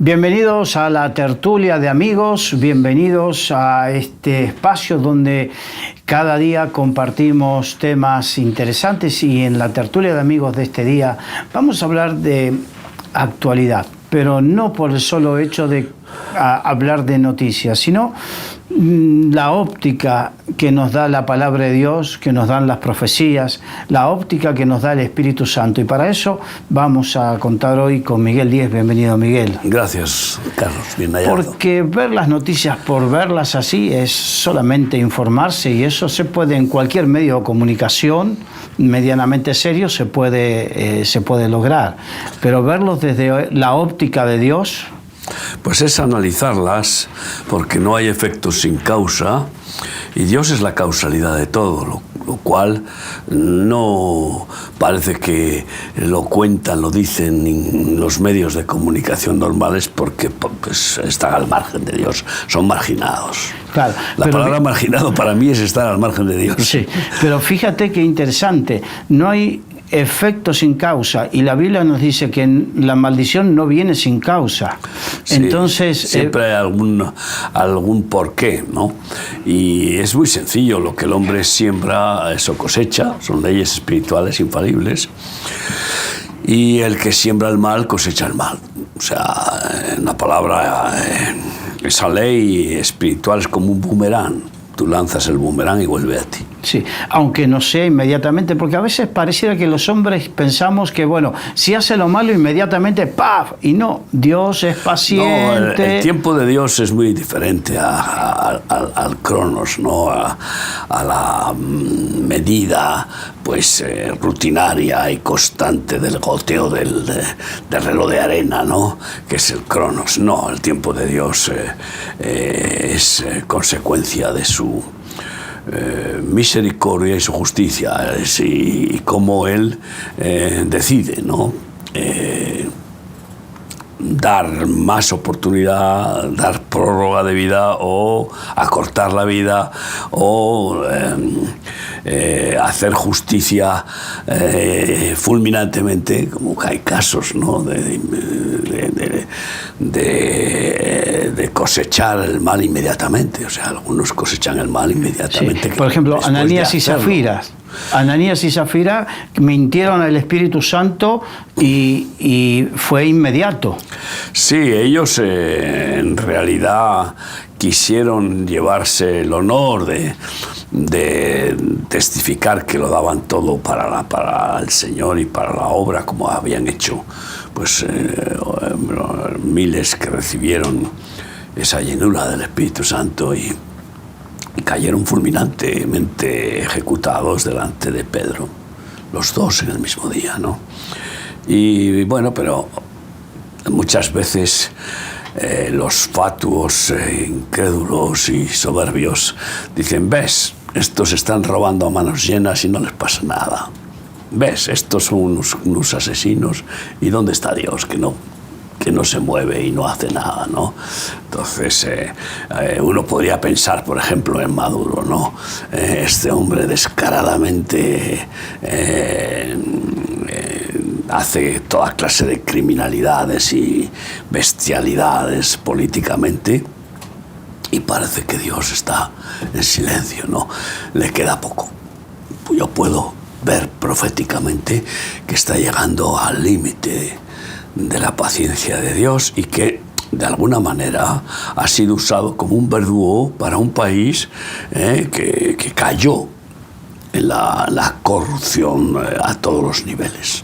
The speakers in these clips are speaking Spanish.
Bienvenidos a la tertulia de amigos, bienvenidos a este espacio donde cada día compartimos temas interesantes, y en la tertulia de amigos de este día vamos a hablar de actualidad, pero no por el solo hecho de hablar de noticias, sino la óptica que nos da la palabra de Dios, que nos dan las profecías, la óptica que nos da el Espíritu Santo. Y para eso vamos a contar hoy con Miguel Díez. Bienvenido, Miguel. Gracias, Carlos. Bien hallado. Porque ver las noticias por verlas así es solamente informarse, y eso se puede en cualquier medio de comunicación medianamente serio, se puede lograr. Pero verlos desde la óptica de Dios, pues es analizarlas, porque no hay efectos sin causa, y Dios es la causalidad de todo, lo cual no parece que lo cuentan, lo dicen los medios de comunicación normales, porque pues, están al margen de Dios, son marginados. Claro, la palabra marginado para mí es estar al margen de Dios. Sí, pero fíjate qué interesante, no hay efecto sin causa, y la Biblia nos dice que la maldición no viene sin causa. Sí, entonces siempre hay algún porqué, ¿no? Y es muy sencillo: lo que el hombre siembra, eso cosecha, son leyes espirituales infalibles, y el que siembra el mal cosecha el mal. O sea, en la palabra, esa ley espiritual es como un boomerang. Tú lanzas el boomerang y vuelve a ti. Sí, aunque no sea inmediatamente, porque a veces pareciera que los hombres pensamos que, bueno, si hace lo malo inmediatamente, ¡paf! Y no, Dios es paciente. No, el tiempo de Dios es muy diferente al cronos, ¿no? A la medida, pues, rutinaria y constante del goteo del reloj de arena, ¿no? Que es el cronos. No, el tiempo de Dios es consecuencia de su misericordia y su justicia, y cómo Él decide, ¿no? Dar más oportunidad, dar prórroga de vida, o acortar la vida, o hacer justicia fulminantemente, como que hay casos, ¿no? de cosechar el mal inmediatamente. O sea, algunos cosechan el mal inmediatamente. Sí. Por ejemplo, Ananías y Zafira. Ananías y Zafira mintieron al Espíritu Santo y fue inmediato. Sí, ellos en realidad quisieron llevarse el honor de testificar que lo daban todo para el Señor y para la obra, como habían hecho pues miles que recibieron esa llenura del Espíritu Santo y cayeron fulminantemente ejecutados delante de Pedro, los dos en el mismo día, ¿no? Y bueno, pero muchas veces los fatuos, incrédulos y soberbios dicen: ¿ves? Estos están robando a manos llenas y no les pasa nada. ¿Ves? Estos son unos asesinos. ¿Y dónde está Dios, que no se mueve y no hace nada, ¿no? Entonces, uno podría pensar, por ejemplo, en Maduro, ¿no? Este hombre descaradamente hace toda clase de criminalidades y bestialidades políticamente, y parece que Dios está en silencio, ¿no? Le queda poco. Yo puedo ver proféticamente que está llegando al límite de la paciencia de Dios, y que de alguna manera ha sido usado como un verdugo para un país que cayó en la corrupción a todos los niveles,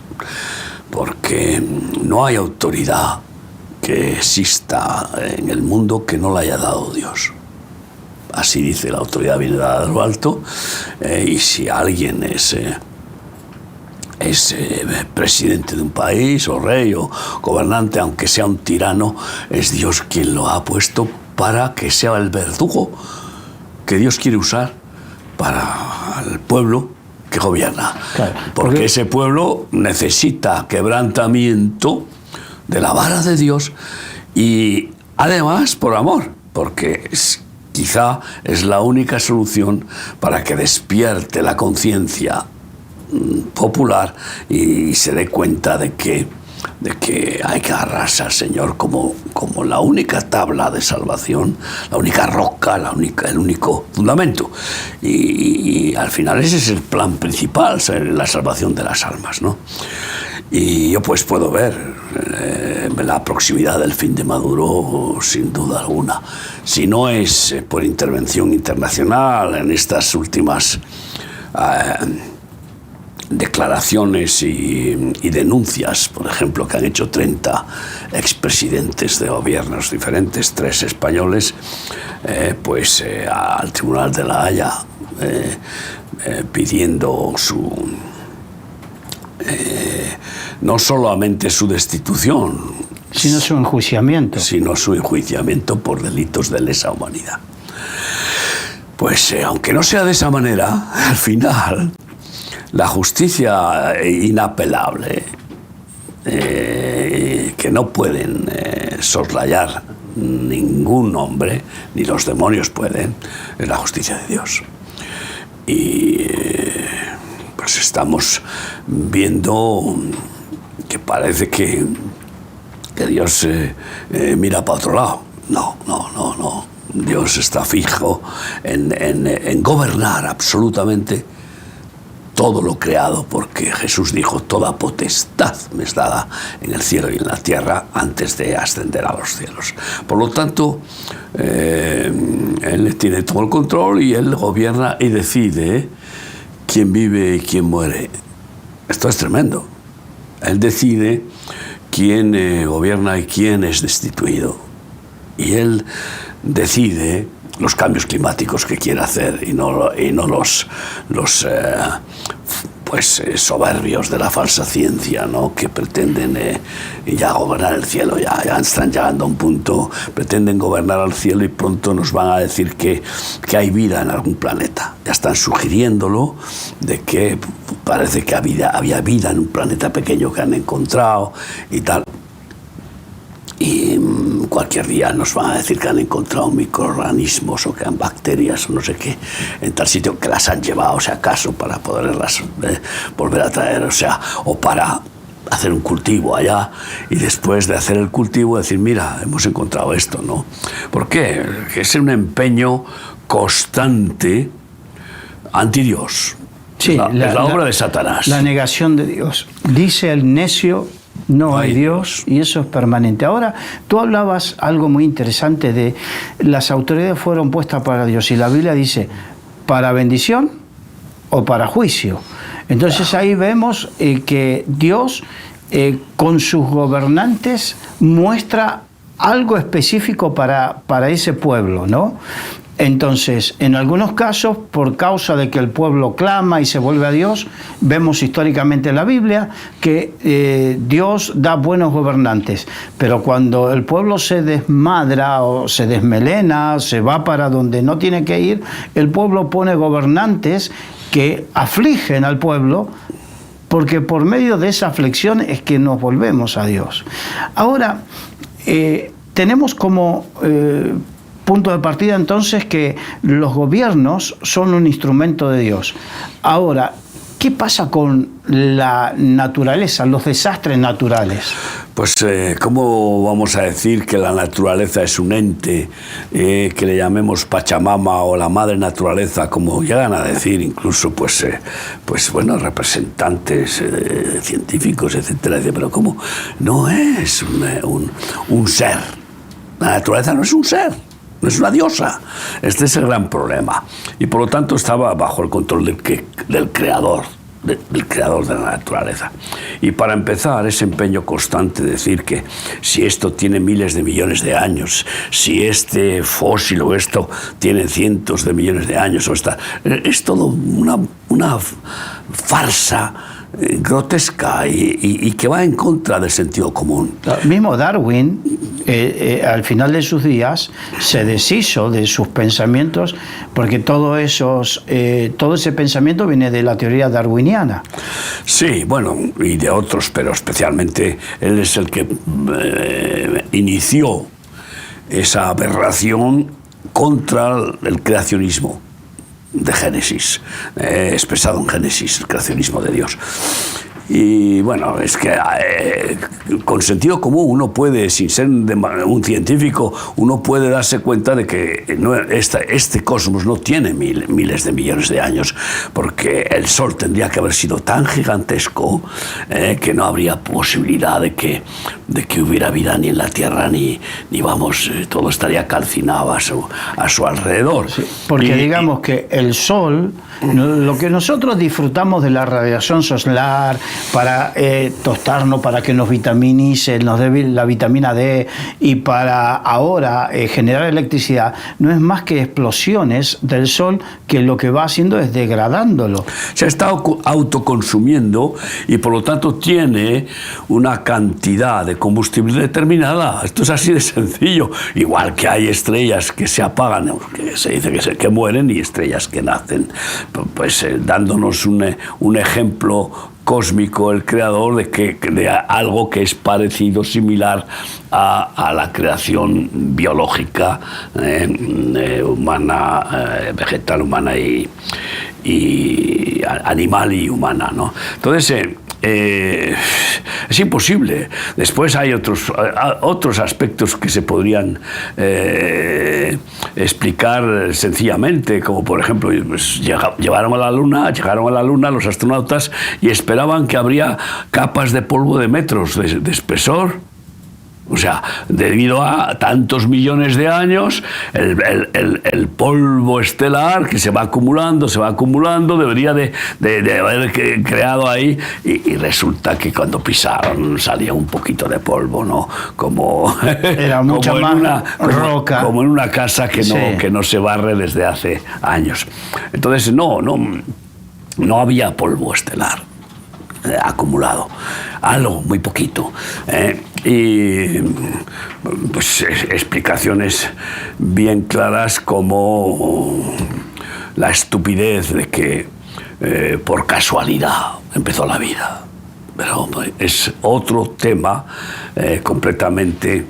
porque no hay autoridad que exista en el mundo que no la haya dado Dios. Así dice: la autoridad viene dada de lo alto, y si alguien es presidente de un país, o rey, o gobernante, aunque sea un tirano, es Dios quien lo ha puesto para que sea el verdugo que Dios quiere usar para el pueblo que gobierna. Claro, porque ese pueblo necesita quebrantamiento de la vara de Dios, y además por amor, porque quizá es la única solución para que despierte la conciencia popular y se dé cuenta de que de que hay que agarrarse al Señor como la única tabla de salvación, la única roca, el único fundamento. Y al final ese es el plan principal, la salvación de las almas, ¿no? Y yo pues puedo ver la proximidad del fin de Maduro sin duda alguna. Si no es por intervención internacional en estas últimas declaraciones y denuncias, por ejemplo, que han hecho 30 expresidentes de gobiernos diferentes, 3 españoles, al Tribunal de la Haya, pidiendo no solamente su destitución, sino su enjuiciamiento. Sino su enjuiciamiento por delitos de lesa humanidad. Pues aunque no sea de esa manera, al final la justicia inapelable, que no pueden soslayar ningún hombre, ni los demonios pueden, es la justicia de Dios. Y pues estamos viendo que parece que Dios mira para otro lado. No. Dios está fijo en gobernar absolutamente todo lo creado, porque Jesús dijo: toda potestad me es dada en el cielo y en la tierra antes de ascender a los cielos. Por lo tanto, Él tiene todo el control y Él gobierna y decide quién vive y quién muere. Esto es tremendo. Él decide quién gobierna y quién es destituido. Y Él decide los cambios climáticos que quiere hacer y no los soberbios de la falsa ciencia, ¿no? Que pretenden ya gobernar el cielo, ya están llegando a un punto, pretenden gobernar al cielo y pronto nos van a decir que hay vida en algún planeta. Ya están sugiriéndolo, de que parece que había vida en un planeta pequeño que han encontrado y tal. Y cualquier día nos van a decir que han encontrado microorganismos o que han bacterias o no sé qué en tal sitio, que las han llevado, si acaso, para poderlas volver a traer, o para hacer un cultivo allá, y después de hacer el cultivo decir: mira, hemos encontrado esto, ¿no? ¿Por qué? Que es un empeño constante anti Dios. Sí, es la obra de Satanás. La negación de Dios. Dice el necio: no hay Dios, y eso es permanente. Ahora, tú hablabas algo muy interesante de las autoridades fueron puestas para Dios, y la Biblia dice para bendición o para juicio. Entonces ahí vemos que Dios con sus gobernantes muestra algo específico para ese pueblo, ¿no? Entonces, en algunos casos, por causa de que el pueblo clama y se vuelve a Dios, vemos históricamente en la Biblia que Dios da buenos gobernantes, pero cuando el pueblo se desmadra o se desmelena, se va para donde no tiene que ir, el pueblo pone gobernantes que afligen al pueblo, porque por medio de esa aflicción es que nos volvemos a Dios. Ahora, tenemos como punto de partida entonces que los gobiernos son un instrumento de Dios. Ahora, ¿qué pasa con la naturaleza, los desastres naturales? Pues, ¿cómo vamos a decir que la naturaleza es un ente que le llamemos Pachamama o la madre naturaleza, como llegan a decir incluso representantes científicos, etcétera? Pero ¿cómo? No es un ser. La naturaleza no es un ser. No es una diosa. Este es el gran problema. Y por lo tanto estaba bajo el control del creador de la naturaleza. Y para empezar, ese empeño constante de decir que si esto tiene miles de millones de años, si este fósil o esto tiene cientos de millones de años, es todo una farsa grotesca y que va en contra del sentido común. Mismo Darwin, al final de sus días, se deshizo de sus pensamientos, porque todo ese pensamiento viene de la teoría darwiniana. Sí, bueno, y de otros, pero especialmente él es el que inició esa aberración contra el creacionismo de Génesis, expresado en Génesis, el creacionismo de Dios. Y bueno, es que con sentido común uno puede, sin ser un científico, uno puede darse cuenta de que este cosmos no tiene miles de millones de años, porque el Sol tendría que haber sido tan gigantesco que no habría posibilidad de que hubiera vida ni en la Tierra, ni vamos, todo estaría calcinado a su alrededor. Sí, porque digamos que el Sol, lo que nosotros disfrutamos de la radiación solar para tostarnos, para que nos vitaminice, nos dé la vitamina D y para ahora generar electricidad, no es más que explosiones del Sol que lo que va haciendo es degradándolo. Se está autoconsumiendo y por lo tanto tiene una cantidad de combustible determinada. Esto es así de sencillo. Igual que hay estrellas que se apagan, que se dice que mueren, y estrellas que nacen, pues dándonos un ejemplo cósmico, el creador, de algo que es parecido, similar a la creación biológica humana, vegetal, humana y animal y humana, ¿no? Entonces, es imposible. Después hay otros aspectos que se podrían explicar sencillamente, como por ejemplo, pues, llegaron a la Luna los astronautas y esperaban que habría capas de polvo de metros de espesor. O sea, debido a tantos millones de años, el polvo estelar que se va acumulando, debería de haber creado ahí, y resulta que cuando pisaron salía un poquito de polvo, ¿no? Como, era mucha más roca. Como en una casa que no se barre desde hace años. Entonces, no había polvo estelar acumulado, algo muy poquito, y pues explicaciones bien claras, como la estupidez de que por casualidad empezó la vida. Pero es otro tema completamente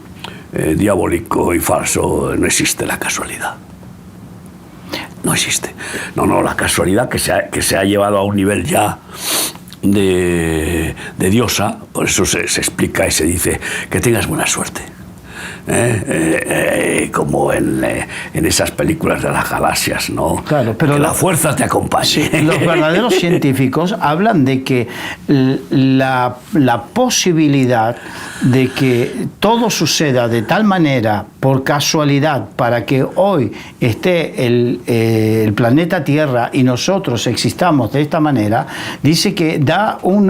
diabólico y falso. No existe la casualidad. No existe. No, la casualidad que se ha llevado a un nivel ya de diosa, por eso se explica y se dice que tengas buena suerte. Como en esas películas de las galaxias, ¿no? Claro, pero que la fuerza te acompañe. Sí, los verdaderos científicos hablan de que la posibilidad de que todo suceda de tal manera, por casualidad, para que hoy esté el planeta Tierra y nosotros existamos de esta manera, dice que da un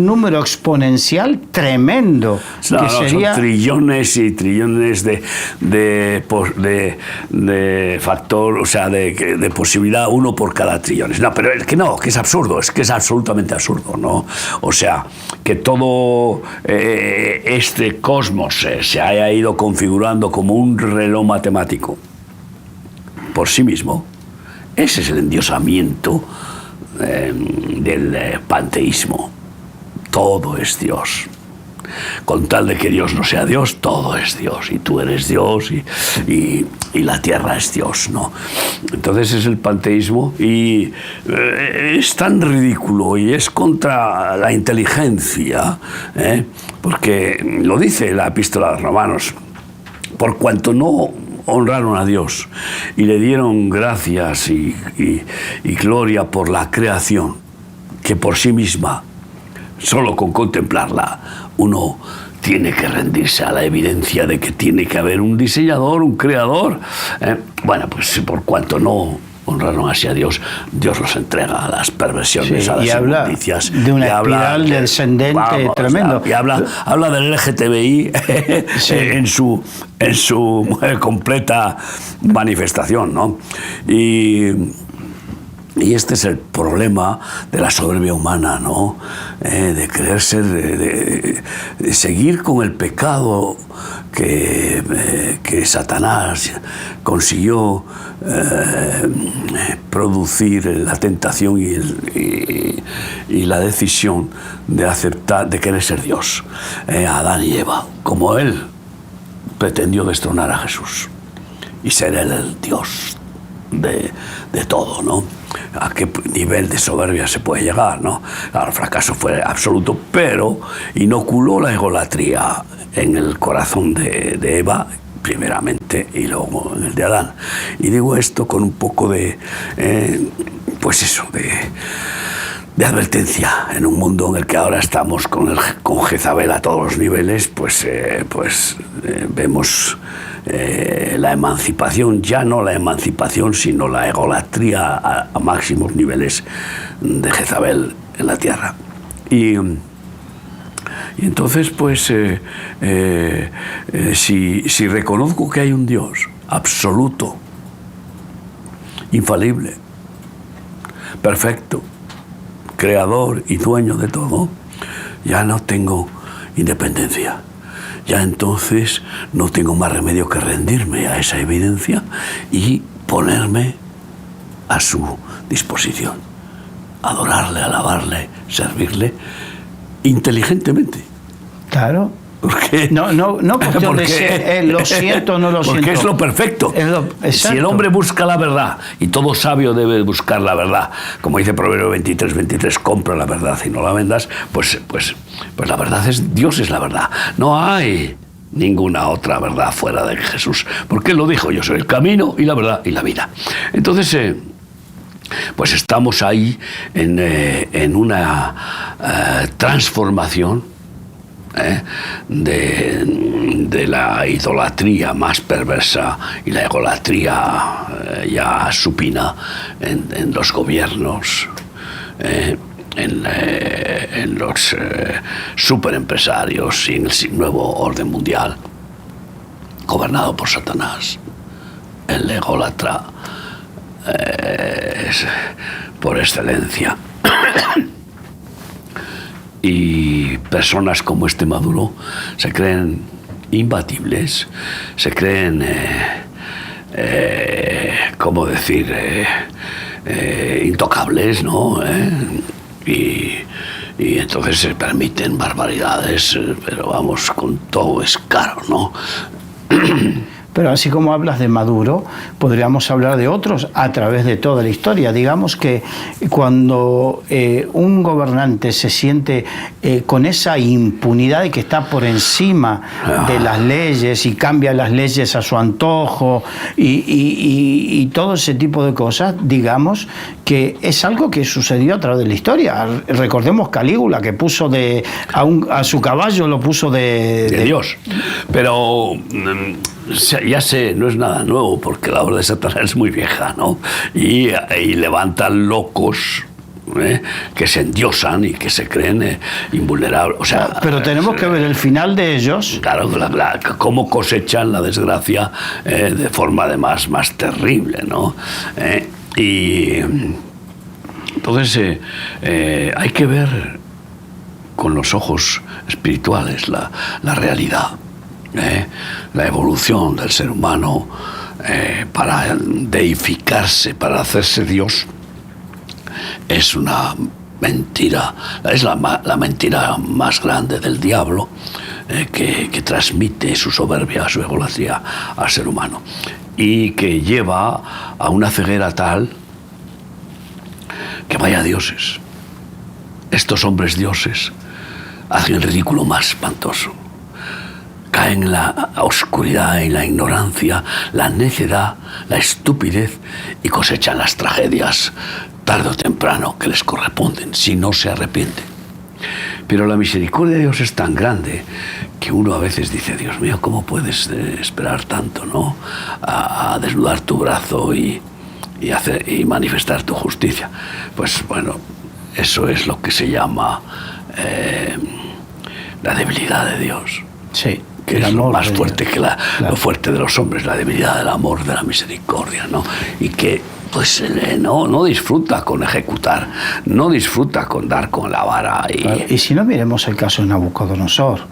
número exponencial tremendo. Son trillones y trillones de factor, o sea, de posibilidad, uno por cada trillones. No, pero que es absurdo, es que es absolutamente absurdo, ¿no? O sea, que todo este cosmos se haya ido configurando como un reloj matemático por sí mismo, ese es el endiosamiento del panteísmo. Todo es Dios. Con tal de que Dios no sea Dios, todo es Dios, y tú eres Dios, y la tierra es Dios, ¿no? Entonces es el panteísmo, y es tan ridículo y es contra la inteligencia, porque lo dice la Epístola a los Romanos: por cuanto no honraron a Dios y le dieron gracias y gloria por la creación, que por sí misma, solo con contemplarla, uno tiene que rendirse a la evidencia de que tiene que haber un diseñador, un creador. Bueno, pues por cuanto no honraron así a Dios, Dios los entrega a las perversiones, a las injusticias. De una espiral descendente tremendo. Y habla del LGTBI en su completa manifestación, ¿no? Y este es el problema de la soberbia humana, ¿no? De creer ser, de seguir con el pecado que Satanás consiguió producir, la tentación y la decisión de aceptar, de querer ser Dios, a Adán y Eva, como él pretendió destronar a Jesús y ser él el Dios de todo, ¿no? a qué nivel de soberbia se puede llegar, ¿no? Claro, el fracaso fue absoluto, pero inoculó la egolatría en el corazón de Eva, primeramente, y luego en el de Adán. Y digo esto con un poco de, pues eso, de advertencia en un mundo en el que ahora estamos con Jezabel a todos los niveles, pues vemos la emancipación, ya no la emancipación, sino la egolatría a máximos niveles de Jezabel en la tierra. Y entonces, pues, si reconozco que hay un Dios absoluto, infalible, perfecto, creador y dueño de todo, ya no tengo independencia. Ya entonces no tengo más remedio que rendirme a esa evidencia y ponerme a su disposición. Adorarle, alabarle, servirle inteligentemente. Claro. Porque, no cuestión de ser, lo siento, no lo siento. Porque es lo perfecto. Si el hombre busca la verdad, y todo sabio debe buscar la verdad, como dice Proverbio 23:23, compra la verdad y no la vendas, pues la verdad es, Dios es la verdad. No hay ninguna otra verdad fuera de Jesús, porque Él lo dijo: yo soy el camino y la verdad y la vida. Entonces, pues estamos ahí en una transformación de la idolatría más perversa y la egolatría ya supina en los gobiernos, en los superempresarios y en el nuevo orden mundial gobernado por Satanás. El ególatra es por excelencia. Y personas como este Maduro se creen imbatibles, se creen, ¿cómo decir?, intocables, ¿no? Y entonces se permiten barbaridades, pero vamos, con todo escaro, ¿no? Pero así como hablas de Maduro, podríamos hablar de otros a través de toda la historia. Digamos que cuando un gobernante se siente con esa impunidad de que está por encima de las leyes y cambia las leyes a su antojo y todo ese tipo de cosas, digamos que es algo que sucedió a través de la historia. Recordemos Calígula, que puso a su caballo lo puso de Dios. Pero ya sé, no es nada nuevo, porque la obra de Satanás es muy vieja, ¿no? Y levantan locos que se endiosan y que se creen invulnerables. O sea, pero tenemos que ver el final de ellos. Claro, cómo cosechan la desgracia de forma además más terrible, ¿no? Y entonces hay que ver con los ojos espirituales la realidad. La evolución del ser humano para deificarse, para hacerse Dios, es una mentira, es la mentira más grande del diablo, que transmite su soberbia, su egolatría al ser humano y que lleva a una ceguera tal que vaya dioses. Estos hombres dioses hacen el ridículo más espantoso. Caen en la oscuridad y la ignorancia, la necedad, la estupidez y cosechan las tragedias tarde o temprano que les corresponden si no se arrepienten. Pero la misericordia de Dios es tan grande que uno a veces dice: Dios mío, ¿cómo puedes esperar tanto, ¿no? A desnudar tu brazo y manifestar tu justicia. Pues bueno, eso es lo que se llama la debilidad de Dios. Sí. Que es lo más fuerte que lo fuerte de los hombres, la debilidad del amor, de la misericordia, ¿no? Y que pues no disfruta con ejecutar, no disfruta con dar con la vara. Y si no, miremos el caso de Nabucodonosor.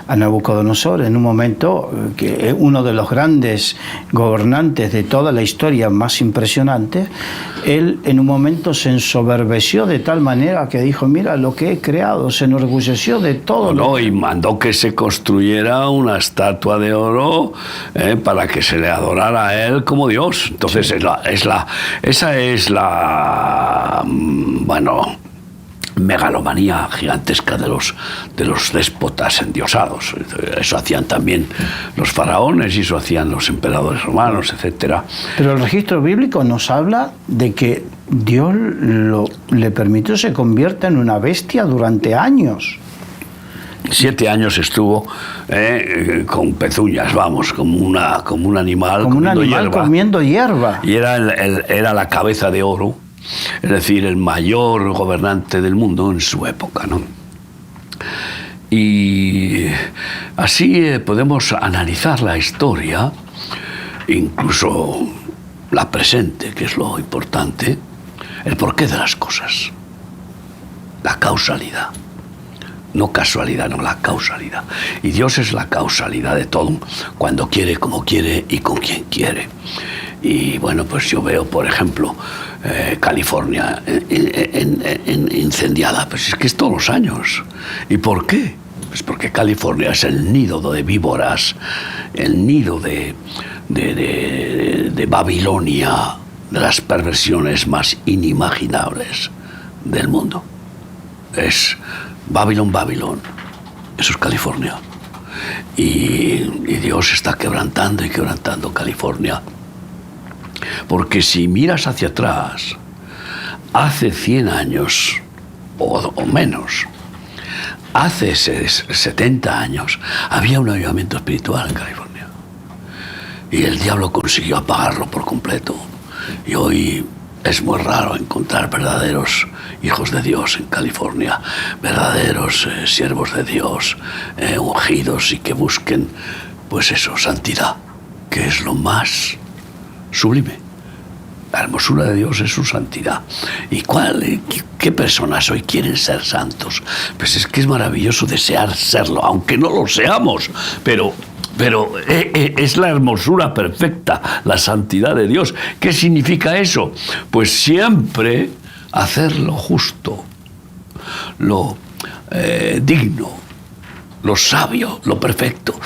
a Nabucodonosor en un momento, que es uno de los grandes gobernantes de toda la historia más impresionante. Él en un momento se ensoberbeció de tal manera que dijo, mira lo que he creado, se enorgulleció de todo. Y mandó que se construyera una estatua de oro para que se le adorara a él como Dios. Entonces sí. Esa es la megalomanía gigantesca de los déspotas endiosados. Eso hacían también los faraones y eso hacían los emperadores romanos, etcétera. Pero el registro bíblico nos habla de que Dios le permitió se convierta en una bestia durante años. 7 años estuvo con pezuñas, vamos, como un animal, comiendo hierba. Y era la cabeza de oro, es decir, el mayor gobernante del mundo en su época, ¿no? Y así podemos analizar la historia, incluso la presente, que es lo importante, el porqué de las cosas, la causalidad. No casualidad, no, la causalidad. Y Dios es la causalidad de todo, cuando quiere, como quiere y con quien quiere. Y bueno, pues yo veo, por ejemplo, California incendiada, pues es que es todos los años. ¿Y por qué? Pues porque California es el nido de víboras, el nido de Babilonia, de las perversiones más inimaginables del mundo. Es Babylon, eso es California. Y Dios está quebrantando y quebrantando California. Porque si miras hacia atrás, hace 100 años o menos, hace 70 años, había un avivamiento espiritual en California. Y el diablo consiguió apagarlo por completo. Y hoy es muy raro encontrar verdaderos hijos de Dios en California, verdaderos siervos de Dios, ungidos y que busquen, pues eso, santidad, que es lo más sublime. La hermosura de Dios es su santidad. ¿Y qué personas hoy quieren ser santos? Pues es que es maravilloso desear serlo, aunque no lo seamos, pero es la hermosura perfecta, la santidad de Dios. ¿Qué significa eso? Pues siempre hacer lo justo, lo digno, lo sabio, lo perfecto.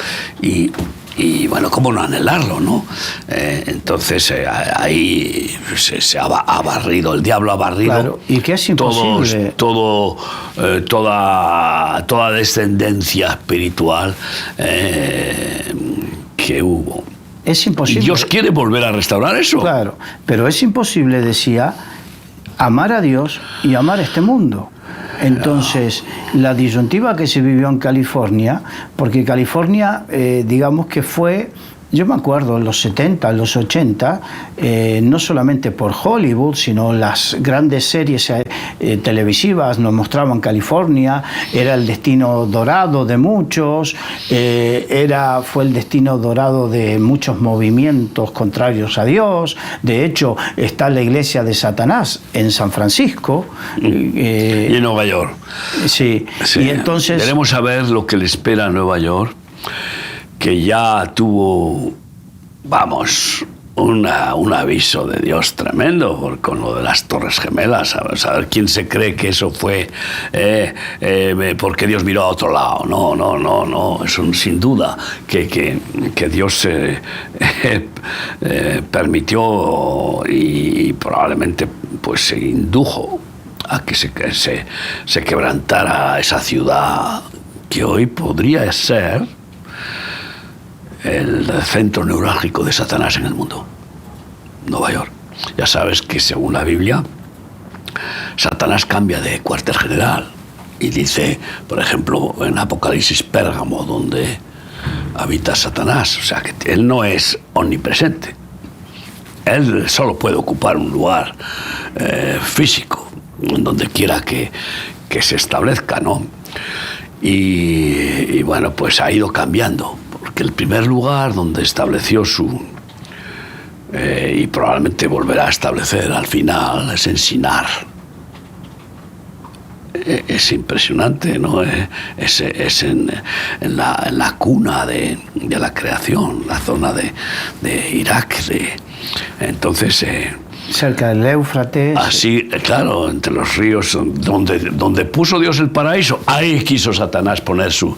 Y bueno, ¿cómo no anhelarlo, no? Entonces ahí se ha barrido, el diablo ha barrido. Claro, y que es imposible. Toda descendencia espiritual que hubo. Es imposible. Y Dios quiere volver a restaurar eso. Claro, pero es imposible, decía, amar a Dios y amar este mundo. Entonces, la disyuntiva que se vivió en California, porque California, digamos que fue, yo me acuerdo, en los 70, en los 80, no solamente por Hollywood, sino las grandes series televisivas nos mostraban California, era el destino dorado de muchos, fue el destino dorado de muchos movimientos contrarios a Dios. De hecho, está la iglesia de Satanás en San Francisco. Y en Nueva York. Sí. Y entonces queremos saber lo que le espera a Nueva York, que ya tuvo, vamos, un aviso de Dios tremendo con lo de las Torres Gemelas. A ver quién se cree que eso fue porque Dios miró a otro lado. No, eso sin duda que Dios permitió y probablemente pues se indujo a que se quebrantara esa ciudad que hoy podría ser el centro neurálgico de Satanás en el mundo, Nueva York. Ya sabes que según la Biblia, Satanás cambia de cuartel general y dice, por ejemplo, en Apocalipsis, Pérgamo, donde habita Satanás. O sea, que él no es omnipresente. Él solo puede ocupar un lugar físico, en donde quiera que se establezca, ¿no? Y bueno, pues ha ido cambiando. Porque el primer lugar donde estableció y probablemente volverá a establecer al final, es en Sinar. es impresionante, ¿no? Es en la cuna de la creación, la zona de Irak. Entonces... cerca del Éufrates. Así, claro, entre los ríos donde puso Dios el paraíso, ahí quiso Satanás poner su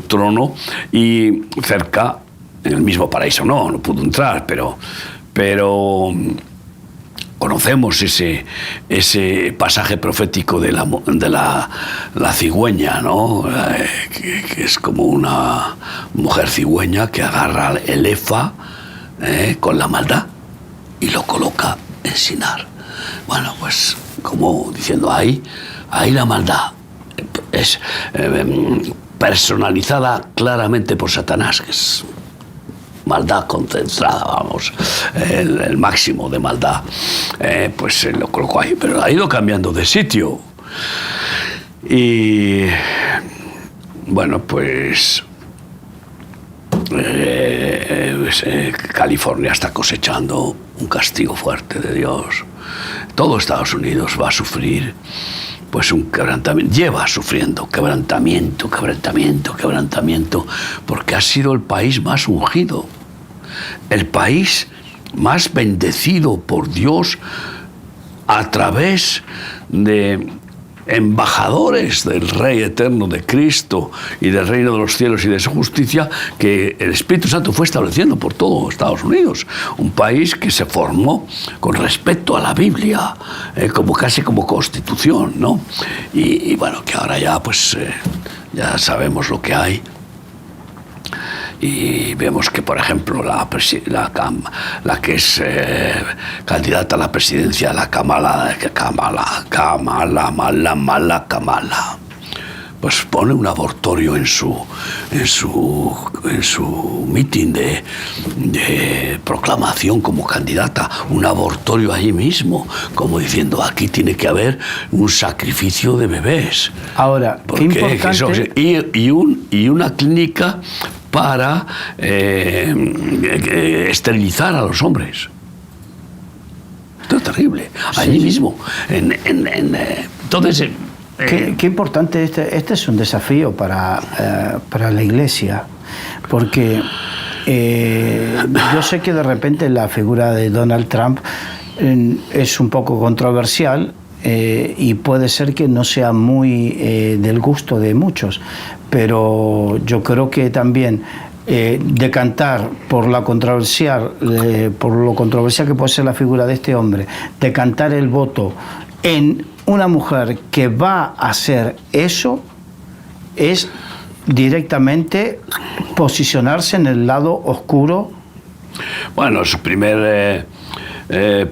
trono, y cerca, en el mismo paraíso no pudo entrar, pero conocemos ese pasaje profético de la cigüeña, ¿no? Que es como una mujer cigüeña que agarra el efa con la maldad y lo coloca en Sinar. Bueno, pues como diciendo, ahí la maldad es personalizada claramente por Satanás, que es maldad concentrada, vamos, el máximo de maldad, pues lo colocó ahí, pero ha ido cambiando de sitio. Y bueno, pues California está cosechando un castigo fuerte de Dios. Todo Estados Unidos va a sufrir pues un quebrantamiento, lleva sufriendo quebrantamiento, porque ha sido el país más ungido, el país más bendecido por Dios a través de embajadores del Rey eterno, de Cristo y del reino de los cielos y de su justicia, que el Espíritu Santo fue estableciendo por todo Estados Unidos, un país que se formó con respecto a la Biblia, casi como constitución, ¿no? Y bueno, que ahora ya pues ya sabemos lo que hay. Y vemos que, por ejemplo, la que es candidata a la presidencia, la Kamala, pues pone un abortorio en su mitin de proclamación como candidata, un abortorio allí mismo, como diciendo, aquí tiene que haber un sacrificio de bebés. Ahora, qué importante... y una clínica para esterilizar a los hombres. Esto es terrible. Allí mismo. Entonces... Qué importante, este es un desafío para la Iglesia, porque yo sé que de repente la figura de Donald Trump es un poco controversial, y puede ser que no sea muy del gusto de muchos, pero yo creo que también decantar por lo controversial que puede ser la figura de este hombre, decantar el voto en una mujer que va a hacer eso, es directamente posicionarse en el lado oscuro. Bueno, su primer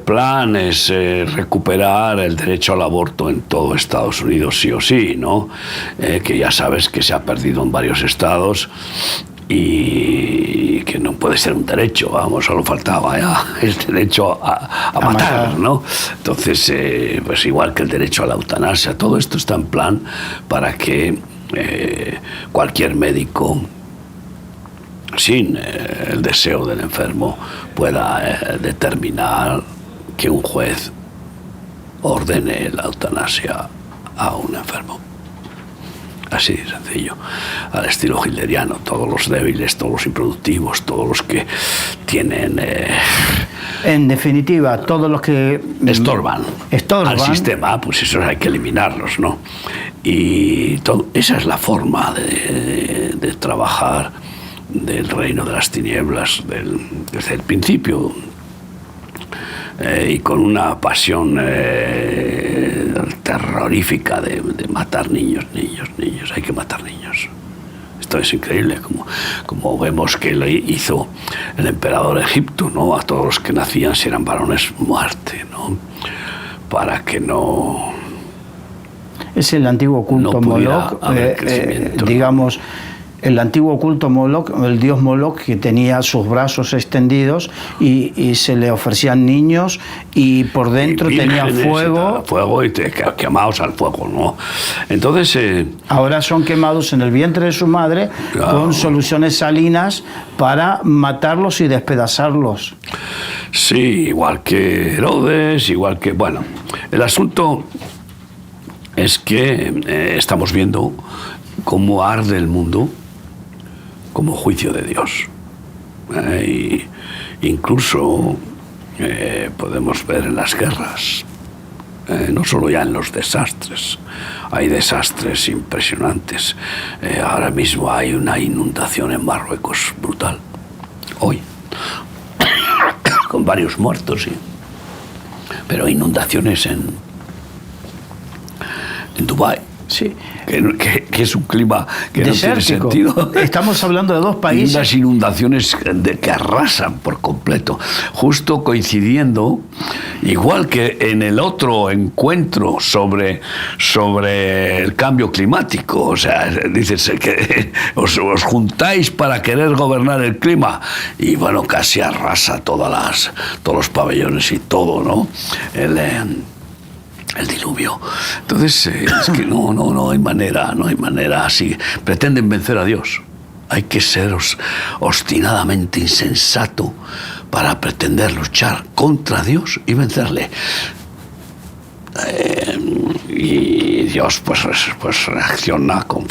plan es recuperar el derecho al aborto en todo Estados Unidos, sí o sí, ¿no? Que ya sabes que se ha perdido en varios estados y que no puede ser un derecho, vamos, solo faltaba ya el derecho a matar, ¿no? Entonces, pues igual que el derecho a la eutanasia, todo esto está en plan para que cualquier médico, sin el deseo del enfermo, pueda determinar que un juez ordene la eutanasia a un enfermo. Así de sencillo, al estilo hitleriano, todos los débiles, todos los improductivos, todos los que tienen... en definitiva, todos los que... estorban al sistema, pues esos hay que eliminarlos, ¿no? Y esa es la forma de trabajar del reino de las tinieblas desde el principio, y con una pasión terrorífica de matar niños, hay que matar niños. Esto es increíble, como vemos que lo hizo el emperador de Egipto, ¿no? A todos los que nacían, si eran varones, muerte, ¿no? Para que no... Es el antiguo culto Moloch, digamos... El antiguo culto Moloch, el dios Moloch, que tenía sus brazos extendidos y se le ofrecían niños y por dentro tenía fuego. Fuego y quemados al fuego, ¿no? Entonces... ahora son quemados en el vientre de su madre, claro, con soluciones salinas para matarlos y despedazarlos. Sí, igual que Herodes, igual que... Bueno, el asunto es que estamos viendo cómo arde el mundo como juicio de Dios. Incluso podemos ver en las guerras, no solo ya en los desastres, hay desastres impresionantes. Ahora mismo hay una inundación en Marruecos brutal, hoy, con varios muertos, sí. Pero inundaciones en Dubái. Sí. Que es un clima que desértico. No tiene sentido. Estamos hablando de dos países. Y unas inundaciones que arrasan por completo. Justo coincidiendo, igual que en el otro encuentro sobre el cambio climático. O sea, dices que os juntáis para querer gobernar el clima. Y bueno, casi arrasa todos los pabellones y todo, ¿no? El diluvio. Entonces, es que no hay manera, así. Pretenden vencer a Dios. Hay que ser obstinadamente insensato para pretender luchar contra Dios y vencerle. Y Dios pues reacciona con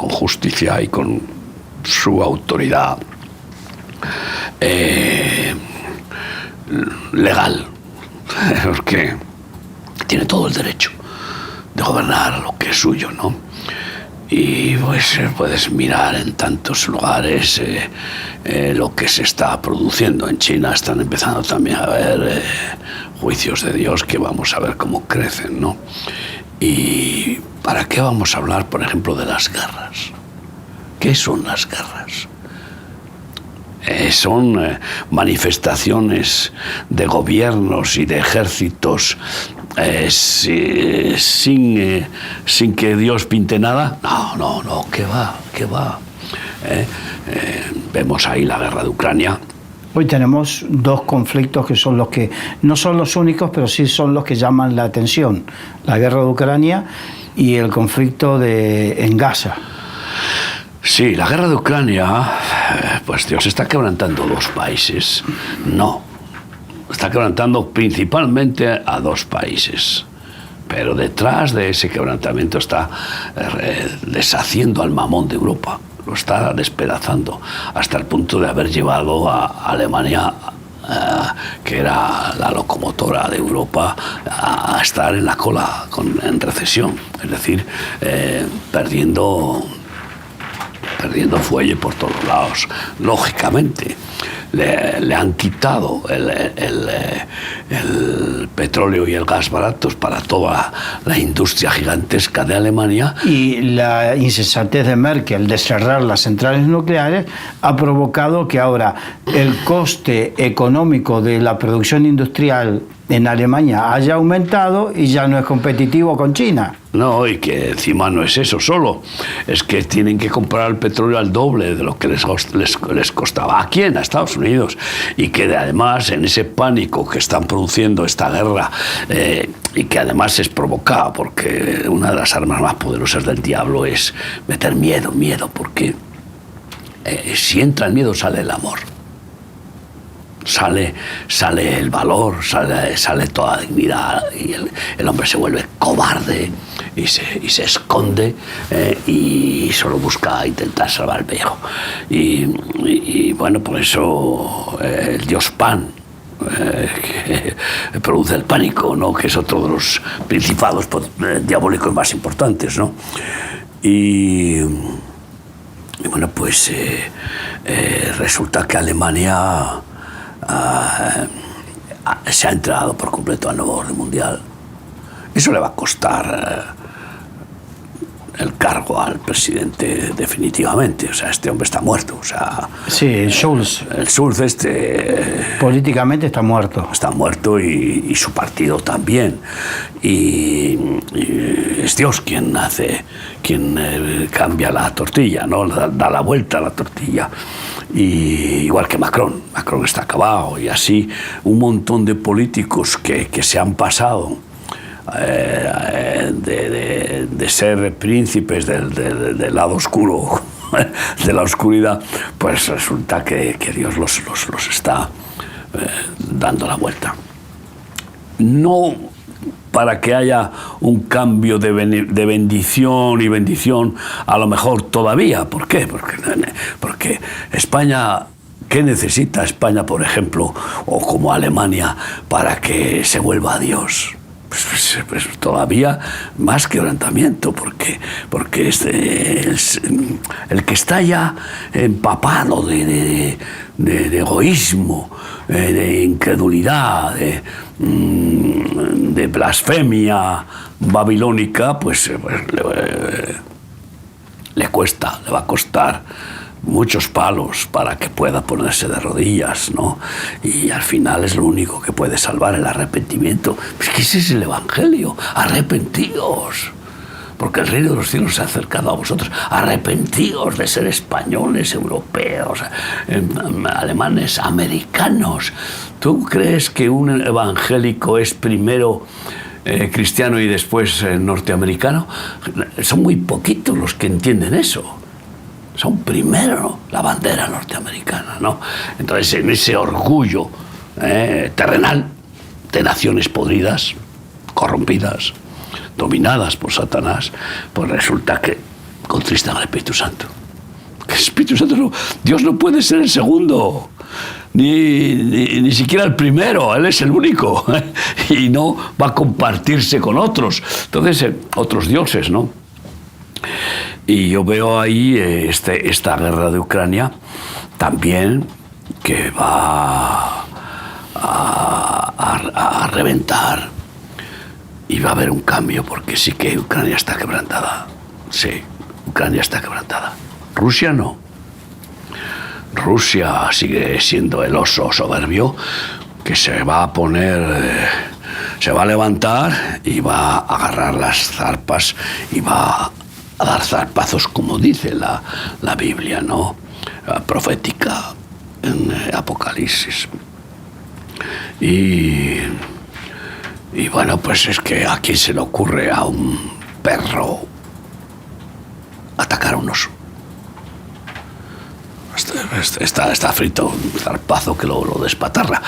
justicia y con su autoridad legal. Porque tiene todo el derecho de gobernar lo que es suyo, ¿no? Y pues puedes mirar en tantos lugares lo que se está produciendo. En China están empezando también a haber juicios de Dios que vamos a ver cómo crecen, ¿no? ¿Y para qué vamos a hablar, por ejemplo, de las guerras? ¿Qué son las guerras? Son manifestaciones de gobiernos y de ejércitos sin que Dios pinte nada. No, ¿qué va? Vemos ahí la guerra de Ucrania. Hoy tenemos dos conflictos que son los que, no son los únicos, pero sí son los que llaman la atención. La guerra de Ucrania y el conflicto en Gaza. Sí, la guerra de Ucrania, pues Dios está quebrantando dos países. No, está quebrantando principalmente a dos países. Pero detrás de ese quebrantamiento está deshaciendo al mamón de Europa. Lo está despedazando hasta el punto de haber llevado a Alemania, que era la locomotora de Europa, a estar en la cola, en recesión. Es decir, perdiendo fuelle por todos lados. Lógicamente, le han quitado el petróleo y el gas baratos para toda la industria gigantesca de Alemania. Y la insensatez de Merkel de cerrar las centrales nucleares ha provocado que ahora el coste económico de la producción industrial en Alemania haya aumentado y ya no es competitivo con China. No, y que encima no es eso solo, es que tienen que comprar el petróleo al doble de lo que les costaba. ¿A quién? A Estados Unidos. Y que además en ese pánico que están produciendo esta guerra, y que además es provocada porque una de las armas más poderosas del diablo es meter miedo, porque si entra el miedo sale el amor. Sale el valor, sale toda la dignidad, y el hombre se vuelve cobarde y se esconde, y solo busca intentar salvar el pellejo. Y bueno, por eso el Dios Pan, que produce el pánico, ¿no? Que es otro de los principados diabólicos más importantes, ¿no? Y bueno, pues resulta que Alemania se ha entregado por completo al nuevo orden mundial. Eso le va a costar el cargo al presidente definitivamente. O sea, este hombre está muerto. O sea, sí, Schulz. El Schulz políticamente está muerto. Está muerto y su partido también. Y es Dios quien cambia la tortilla, ¿no? Da la vuelta a la tortilla. Y igual que Macron está acabado, y así un montón de políticos que se han pasado de ser príncipes del lado oscuro, de la oscuridad, pues resulta que Dios los está dando la vuelta. No para que haya un cambio de bendición y bendición a lo mejor todavía. ¿Por qué? Porque España, ¿qué necesita España, por ejemplo, o como Alemania, para que se vuelva a Dios? Pues todavía más quebrantamiento, porque el que está ya empapado de egoísmo, de incredulidad, de blasfemia babilónica, pues le va a costar muchos palos para que pueda ponerse de rodillas, ¿no? Y al final es lo único que puede salvar el arrepentimiento. Pues que ese es el Evangelio. Arrepentíos, porque el reino de los cielos se ha acercado a vosotros. Arrepentíos de ser españoles, europeos, alemanes, americanos. ¿Tú crees que un evangélico es primero cristiano y después norteamericano? Son muy poquitos los que entienden eso. Son primero la bandera norteamericana, ¿no? Entonces, en ese orgullo terrenal de naciones podridas, corrompidas, dominadas por Satanás, pues resulta que contristan al Espíritu Santo. Que el Espíritu Santo no, Dios no puede ser el segundo, ni siquiera el primero, Él es el único, y no va a compartirse con otros. Entonces, otros dioses, ¿no? Y yo veo ahí esta guerra de Ucrania también que va a reventar, y va a haber un cambio, porque sí que Ucrania está quebrantada. Sí, Ucrania está quebrantada. Rusia no. Rusia sigue siendo el oso soberbio que se va a poner, se va a levantar y va a agarrar las zarpas y va a dar zarpazos, como dice la Biblia, ¿no? Profética en Apocalipsis. Y bueno, pues es que a quién se le ocurre a un perro atacar a un oso. Está frito un zarpazo que lo despatarra.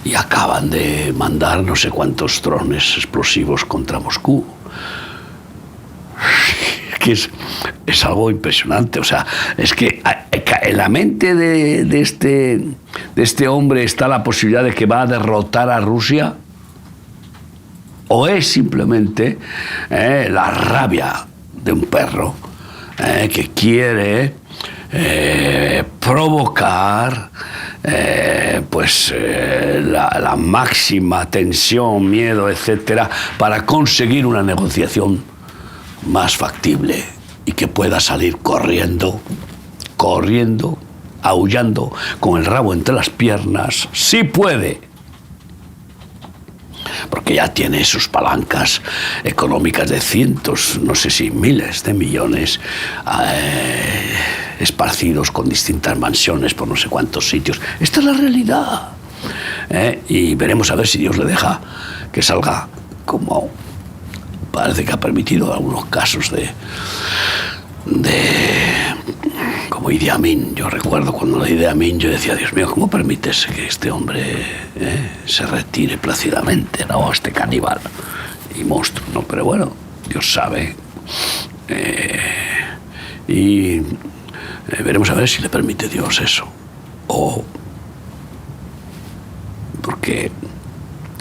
Y acaban de mandar no sé cuántos drones explosivos contra Moscú. Que es algo impresionante. O sea, es que en la mente de este hombre está la posibilidad de que va a derrotar a Rusia, o es simplemente la rabia de un perro que quiere provocar la máxima tensión, miedo, etcétera, para conseguir una negociación más factible y que pueda salir corriendo, aullando, con el rabo entre las piernas, si puede, porque ya tiene sus palancas económicas de cientos, no sé si miles de millones, esparcidos con distintas mansiones por no sé cuántos sitios. Esta es la realidad. Y veremos a ver si Dios le deja que salga, como parece que ha permitido algunos casos de como Idi Amin. Yo recuerdo cuando Idi Amin, yo decía, Dios mío, ¿cómo permites que este hombre se retire plácidamente, ¿no? Este caníbal y monstruo, ¿no? Pero bueno, Dios sabe. Y veremos a ver si le permite Dios eso. O porque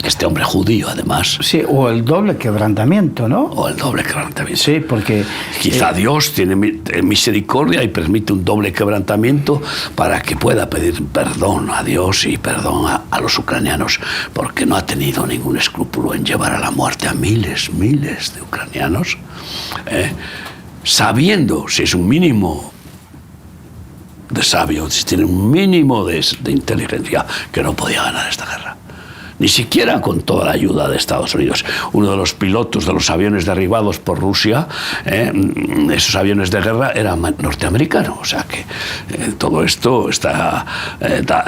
este hombre judío, además. Sí, o el doble quebrantamiento, ¿no? O el doble quebrantamiento. Sí, porque quizá Dios tiene misericordia y permite un doble quebrantamiento para que pueda pedir perdón a Dios y perdón a los ucranianos, porque no ha tenido ningún escrúpulo en llevar a la muerte a miles de ucranianos, sabiendo, si es un mínimo de sabio, si tiene un mínimo de inteligencia, que no podía ganar esta guerra. Ni siquiera con toda la ayuda de Estados Unidos. Uno de los pilotos de los aviones derribados por Rusia, esos aviones de guerra, eran norteamericanos. O sea que todo esto está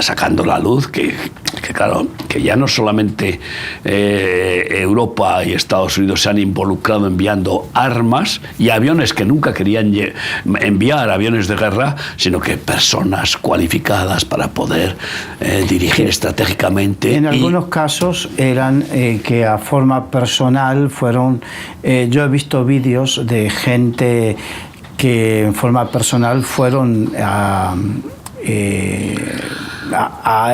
sacando la luz que que claro, que ya no solamente Europa y Estados Unidos se han involucrado enviando armas y aviones que nunca querían enviar, aviones de guerra, sino que personas cualificadas para poder dirigir estratégicamente. En algunos casos eran que a forma personal fueron, yo he visto vídeos de gente que en forma personal fueron a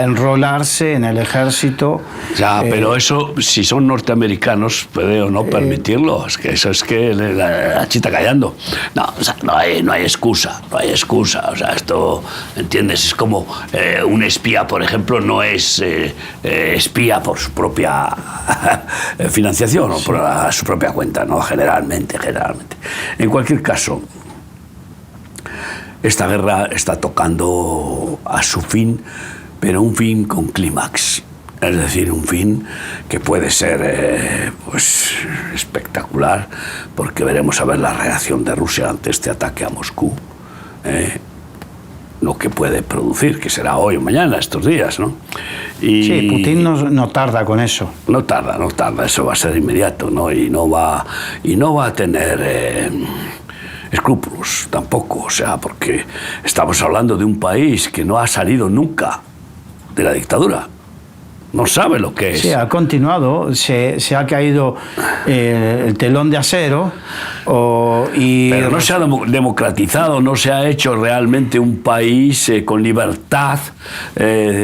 enrolarse en el ejército. Ya, pero eso, si son norteamericanos, puede o no permitirlo. Es que eso es que la chita callando. No, o sea, no hay excusa, no hay excusa. O sea, esto, ¿entiendes? Es como un espía, por ejemplo, no es espía por su propia financiación o por su propia cuenta, no, generalmente. En cualquier caso, esta guerra está tocando a su fin, pero un fin con clímax. Es decir, un fin que puede ser pues, espectacular, porque veremos a ver la reacción de Rusia ante este ataque a Moscú. Lo que puede producir, que será hoy o mañana, estos días, ¿no? Sí, Putin no tarda con eso. No tarda, eso va a ser inmediato, ¿no? Y no va a tener escrúpulos tampoco, o sea, porque estamos hablando de un país que no ha salido nunca de la dictadura, no sabe lo que es. Sí, ha continuado, se ha caído el telón de acero. Pero no se ha democratizado, no se ha hecho realmente un país con libertad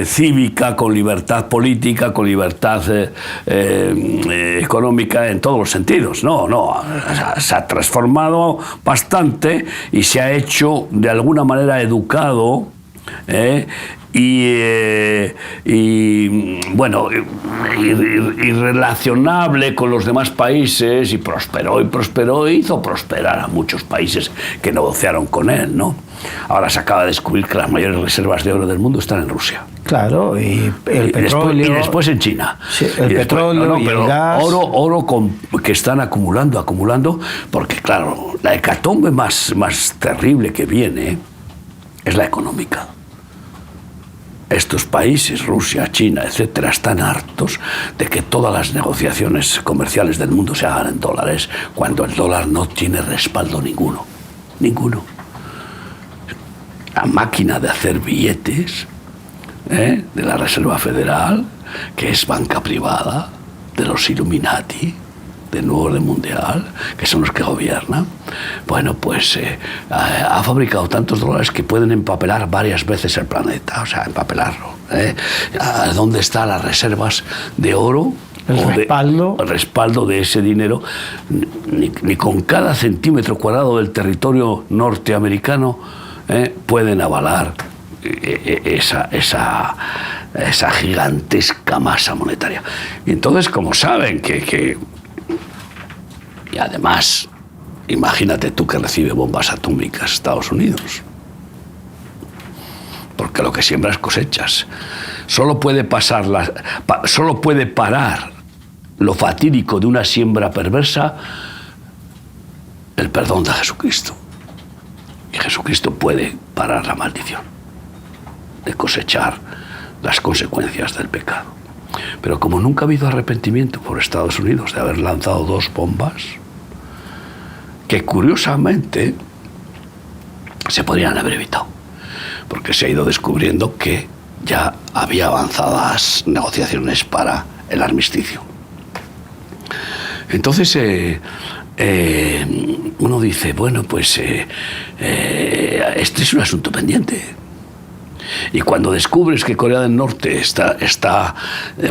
cívica, con libertad política, con libertad económica en todos los sentidos. No, se ha transformado bastante y se ha hecho de alguna manera educado, y relacionable con los demás países, y prosperó e hizo prosperar a muchos países que negociaron con él, ¿no? Ahora se acaba de descubrir que las mayores reservas de oro del mundo están en Rusia. Claro, y el petróleo. Y después en China. Sí, el petróleo y el gas. Oro que están acumulando, porque claro, la hecatombe más terrible que viene es la económica. Estos países, Rusia, China, etcétera, están hartos de que todas las negociaciones comerciales del mundo se hagan en dólares, cuando el dólar no tiene respaldo ninguno. La máquina de hacer billetes de la Reserva Federal, que es banca privada, de los Illuminati, del nuevo orden mundial, que son los que gobiernan, bueno, pues ha fabricado tantos dólares que pueden empapelar varias veces el planeta, o sea, empapelarlo. ¿Dónde están las reservas de oro? El respaldo de ese dinero. Ni con cada centímetro cuadrado del territorio norteamericano pueden avalar esa gigantesca masa monetaria. Y entonces, como saben y además, imagínate tú que recibe bombas atómicas Estados Unidos. Porque lo que siembras cosechas. Solo puede parar lo fatídico de una siembra perversa el perdón de Jesucristo. Y Jesucristo puede parar la maldición de cosechar las consecuencias del pecado. Pero como nunca ha habido arrepentimiento por Estados Unidos de haber lanzado 2 bombas, que curiosamente se podrían haber evitado, porque se ha ido descubriendo que ya había avanzadas negociaciones para el armisticio. Entonces uno dice, bueno, pues este es un asunto pendiente. Y cuando descubres que Corea del Norte está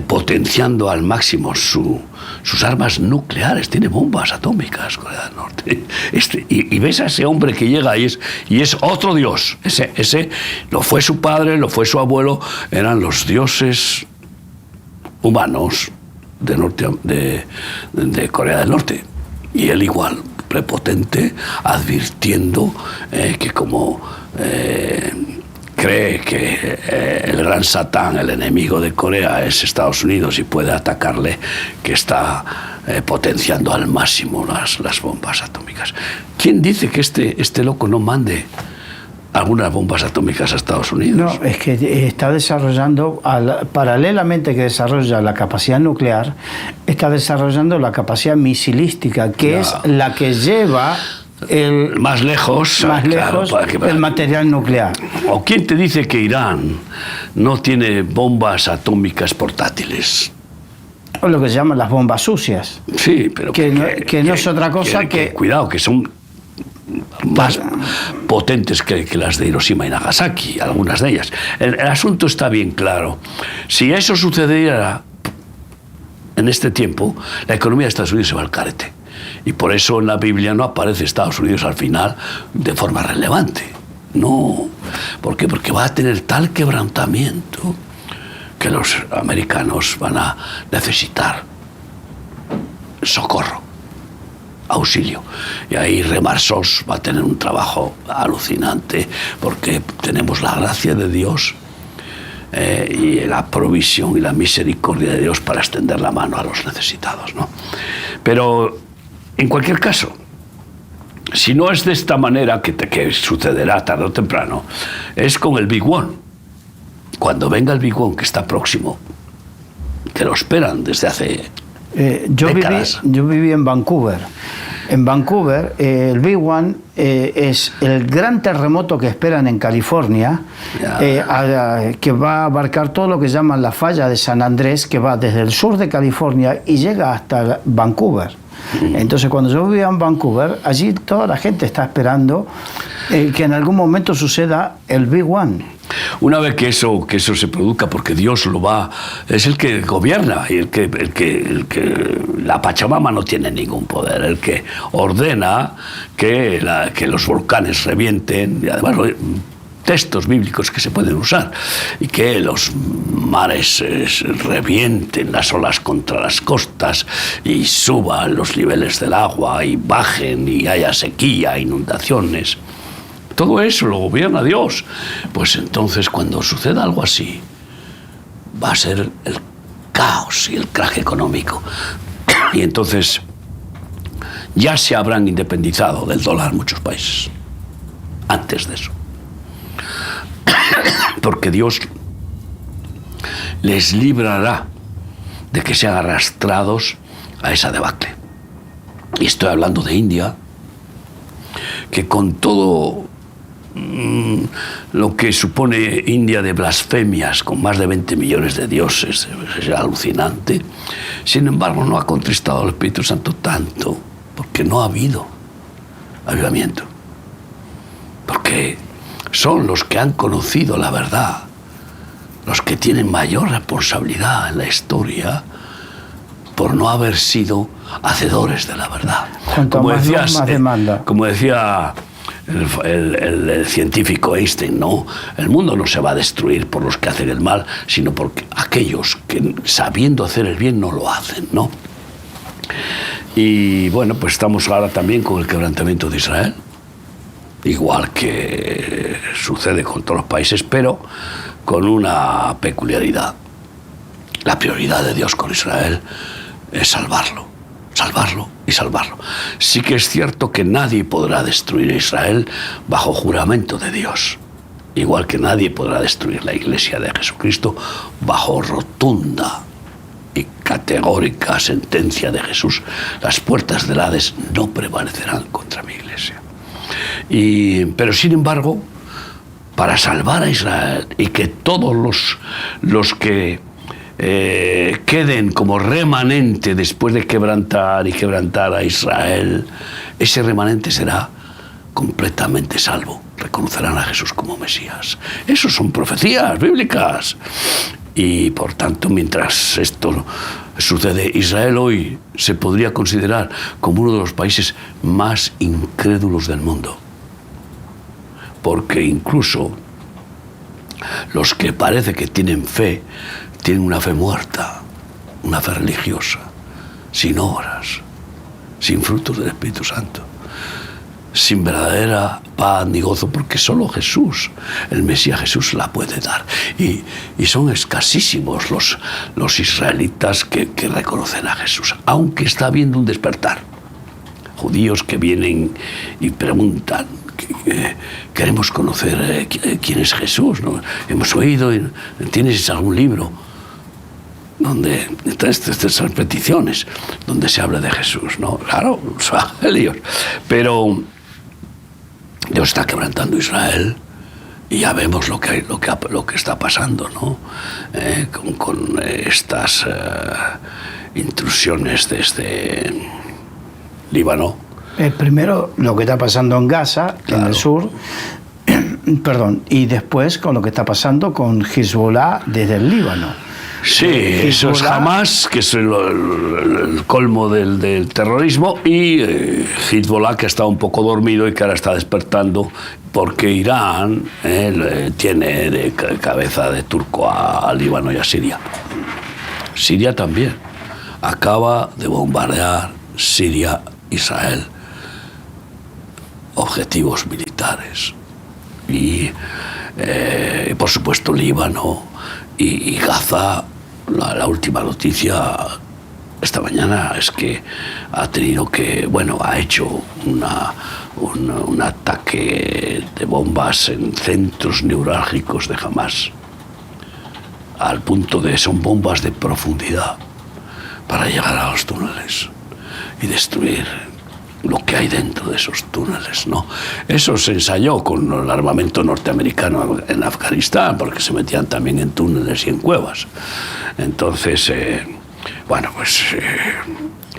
potenciando al máximo sus armas nucleares, tiene bombas atómicas, Corea del Norte, y ves a ese hombre que llega y es otro dios. Ese lo fue su padre, lo fue su abuelo, eran los dioses humanos de Corea del Norte. Y él igual, prepotente, advirtiendo que como cree que el gran Satán, el enemigo de Corea, es Estados Unidos y puede atacarle, que está potenciando al máximo las bombas atómicas. ¿Quién dice que este loco no mande algunas bombas atómicas a Estados Unidos. No, es que está desarrollando, paralelamente que desarrolla la capacidad nuclear, está desarrollando la capacidad misilística, que es la que lleva más lejos el material nuclear. ¿O quién te dice que Irán no tiene bombas atómicas portátiles? O lo que se llaman las bombas sucias. Sí, pero que no es otra cosa que cuidado, que son más potentes que las de Hiroshima y Nagasaki, algunas de ellas. El asunto está bien claro. Si eso sucediera en este tiempo, la economía de Estados Unidos se va al carete. Y por eso en la Biblia no aparece Estados Unidos al final de forma relevante. No. ¿Por qué? Porque va a tener tal quebrantamiento que los americanos van a necesitar socorro, auxilio. Y ahí Remarsos va a tener un trabajo alucinante, porque tenemos la gracia de Dios y la provisión y la misericordia de Dios para extender la mano a los necesitados, ¿no? Pero en cualquier caso, si no es de esta manera, que sucederá tarde o temprano, es con el Big One. Cuando venga el Big One, que está próximo, que lo esperan desde hace décadas. Yo viví en Vancouver. En Vancouver, el Big One es el gran terremoto que esperan en California, que va a abarcar todo lo que llaman la falla de San Andrés, que va desde el sur de California y llega hasta Vancouver. Entonces, cuando yo vivía en Vancouver, allí toda la gente está esperando que en algún momento suceda el Big One. Una vez que eso se produzca, porque Dios es el que gobierna, y el que la Pachamama no tiene ningún poder, el que ordena que los volcanes revienten, y además textos bíblicos que se pueden usar, y que los mares revienten las olas contra las costas y suban los niveles del agua y bajen y haya sequía, inundaciones. Todo eso lo gobierna Dios. Pues entonces, cuando suceda algo así, va a ser el caos y el crack económico. Y entonces ya se habrán independizado del dólar muchos países antes de eso. Porque Dios les librará de que sean arrastrados a esa debacle. Y estoy hablando de India, que con todo lo que supone India de blasfemias, con más de 20 millones de dioses, es alucinante. Sin embargo, no ha contristado al Espíritu Santo tanto, porque no ha habido avivamiento. Porque son los que han conocido la verdad, los que tienen mayor responsabilidad en la historia por no haber sido hacedores de la verdad. Como decía el científico Einstein, ¿no? El mundo no se va a destruir por los que hacen el mal, sino por aquellos que, sabiendo hacer el bien, no lo hacen, ¿no? Y bueno, pues estamos ahora también con el quebrantamiento de Israel, igual que sucede con todos los países, pero con una peculiaridad. La prioridad de Dios con Israel es salvarlo y salvarlo. Sí que es cierto que nadie podrá destruir a Israel bajo juramento de Dios, igual que nadie podrá destruir la Iglesia de Jesucristo bajo rotunda y categórica sentencia de Jesús. Las puertas del Hades no prevalecerán contra mi Iglesia. Pero sin embargo, para salvar a Israel y que todos los que queden como remanente después de quebrantar a Israel, ese remanente será completamente salvo. Reconocerán a Jesús como Mesías. Eso son profecías bíblicas. Y por tanto, mientras esto sucede, Israel hoy se podría considerar como uno de los países más incrédulos del mundo. Porque incluso los que parece que tienen fe, tienen una fe muerta, una fe religiosa, sin obras, sin frutos del Espíritu Santo, sin verdadera paz ni gozo, porque solo Jesús, el Mesías Jesús, la puede dar. Y son escasísimos los israelitas que reconocen a Jesús, aunque está habiendo un despertar. Judíos que vienen y preguntan queremos conocer quién es Jesús, ¿no? Hemos oído, ¿tienes algún libro donde estas peticiones, donde se habla de Jesús, ¿no? Claro, los evangelios. Pero Dios está quebrantando Israel y ya vemos lo que está pasando, ¿no? Con estas intrusiones desde Líbano. Primero lo que está pasando en Gaza, claro, en el sur, perdón, y después con lo que está pasando con Hezbollah desde el Líbano. Sí, eso es Hamas, que es el colmo del terrorismo, y Hezbollah, que está un poco dormido y que ahora está despertando, porque Irán tiene de cabeza de turco a Líbano y a Siria. Siria también acaba de bombardear Siria, Israel, objetivos militares. Y por supuesto Líbano y Gaza. La última noticia esta mañana es que ha hecho un ataque de bombas en centros neurálgicos de Hamas, al punto de son bombas de profundidad para llegar a los túneles y destruir lo que hay dentro de esos túneles, ¿no? Eso se ensayó con el armamento norteamericano en Afganistán, porque se metían también en túneles y en cuevas. Entonces,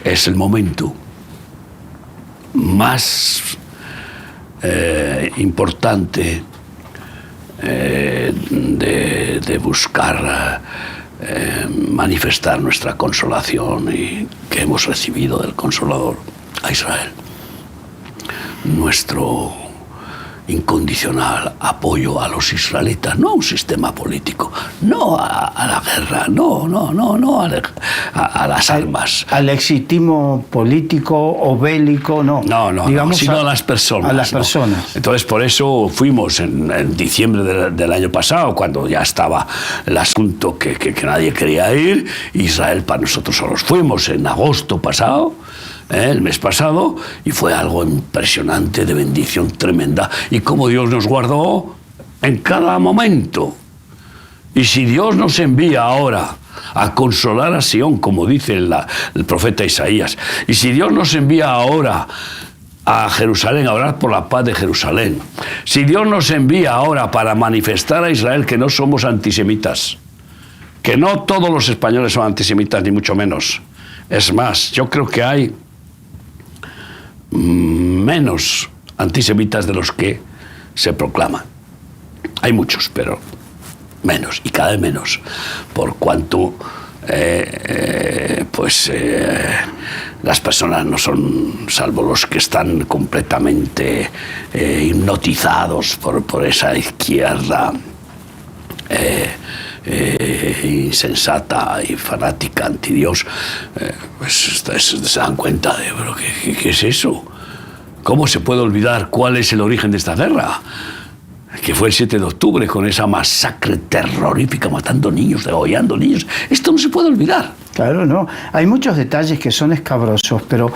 es el momento más importante de buscar manifestar nuestra consolación y que hemos recibido del Consolador a Israel. Nuestro incondicional apoyo a los israelitas, no a un sistema político, no a la guerra, no a las armas. Al exitismo político o bélico, no. No, sino a las personas. A las personas. ¿No? Entonces, por eso fuimos en diciembre del año pasado, cuando ya estaba el asunto que nadie quería ir, Israel para nosotros solos. Fuimos en agosto pasado, el mes pasado, y fue algo impresionante, de bendición tremenda, y cómo Dios nos guardó en cada momento. Y si Dios nos envía ahora a consolar a Sión, como dice el profeta Isaías, y si Dios nos envía ahora a Jerusalén, a orar por la paz de Jerusalén, si Dios nos envía ahora para manifestar a Israel que no somos antisemitas, que no todos los españoles son antisemitas, ni mucho menos. Es más, yo creo que hay menos antisemitas de los que se proclaman. Hay muchos, pero menos, y cada vez menos, por cuanto las personas no son, salvo los que están completamente hipnotizados por esa izquierda insensata y fanática antidios, se dan cuenta de, pero ¿qué es eso? ¿Cómo se puede olvidar cuál es el origen de esta guerra? Que fue el 7 de octubre, con esa masacre terrorífica, matando niños, degollando niños. Esto no se puede olvidar. Claro, no. Hay muchos detalles que son escabrosos, pero